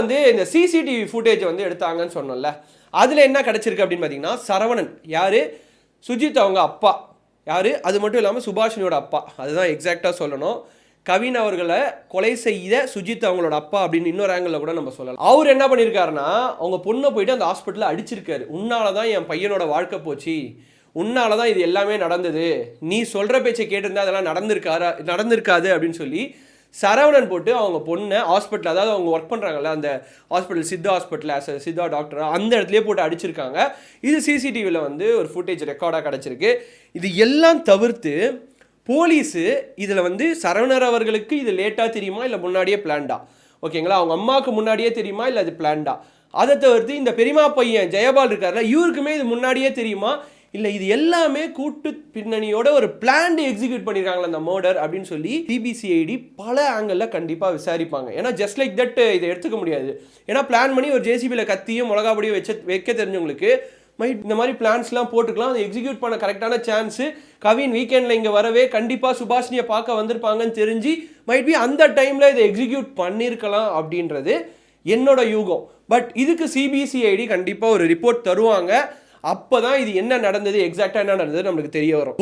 வந்து இந்த CCTV footage வந்து எடுத்தாங்கன்னு சொன்னோம்ல, அதில் என்ன கிடச்சிருக்கு அப்படின்னு பார்த்தீங்கன்னா, சரவணன் யார், சுஜித் அவங்க அப்பா யார், அது மட்டும் இல்லாமல் சுபாஷினியோட அப்பா, அதுதான் எக்ஸாக்டாக சொல்லணும். கவின் அவர்களை கொலை செய்த சுஜித் அவங்களோட அப்பா அப்படின்னு இன்னொரு ஆங்கிளில் கூட நம்ம சொல்லலாம். அவர் என்ன பண்ணியிருக்காருன்னா, அவங்க பொண்ணை போயிட்டு அந்த ஹாஸ்பிட்டலில் அடிச்சிருக்காரு. உன்னால தான் என் பையனோட வாழ்க்கை போச்சு, உன்னால தான் இது எல்லாமே நடந்தது, நீ சொல்கிற பேச்சை கேட்டிருந்தா அதெல்லாம் நடந்திருக்காது அப்படின்னு சொல்லி சரவணன் போட்டு அவங்க பொண்ணை ஹாஸ்பிட்டல், அதாவது அவங்க ஒர்க் பண்ணுறாங்கல்ல அந்த hospital, Siddha hospital, as Siddha doctor, அந்த இடத்துலேயே போட்டு அடிச்சிருக்காங்க. இது சிசிடிவியில் வந்து ஒரு ஃபுட்டேஜ் ரெக்கார்டாக கிடச்சிருக்கு. இது எல்லாம் தவிர்த்து போலீஸு இதில் வந்து சரவணர் அவர்களுக்கு இது லேட்டாக தெரியுமா இல்லை முன்னாடியே பிளான்டா, ஓகேங்களா, அவங்க அம்மாவுக்கு முன்னாடியே தெரியுமா இல்லை அது பிளான்டா, அதை தவிர்த்து இந்த பெரியமா பையன் ஜெயபால் இருக்கார்ல, இவருக்குமே இது முன்னாடியே தெரியுமா இல்லை இது எல்லாமே கூட்டு பின்னணியோட ஒரு பிளான்டு எக்ஸிக்யூட் பண்ணியிருக்காங்களா அந்த மர்டர் அப்படின்னு சொல்லி சிபிசிஐடி பல ஆங்கிளில் கண்டிப்பாக விசாரிப்பாங்க. ஏன்னா ஜஸ்ட் லைக் தட் இதை எடுத்துக்க முடியாது. ஏன்னா பிளான் பண்ணி ஒரு ஜேசிபியில் கத்தியும் மிளகாபடியும் வைக்க தெரிஞ்சவங்களுக்கு இந்த மாதிரி பிளான்ஸ்லாம் போட்டுக்கலாம். அதை எக்ஸிக்யூட் பண்ண கரெக்டான சான்ஸு கவின் வீக்கெண்டில் இங்கே வரவே கண்டிப்பாக சுபாஷினியை பார்க்க வந்திருப்பாங்கன்னு தெரிஞ்சு மைட் பி அந்த டைமில் இதை எக்ஸிக்யூட் பண்ணியிருக்கலாம் அப்படின்றது என்னோட யூகம். பட் இதுக்கு சிபிசிஐடி கண்டிப்பாக ஒரு ரிப்போர்ட் தருவாங்க. அப்போ தான் இது என்ன நடந்தது, எக்ஸாக்டாக என்ன நடந்தது நம்மளுக்கு தெரிய வரும்.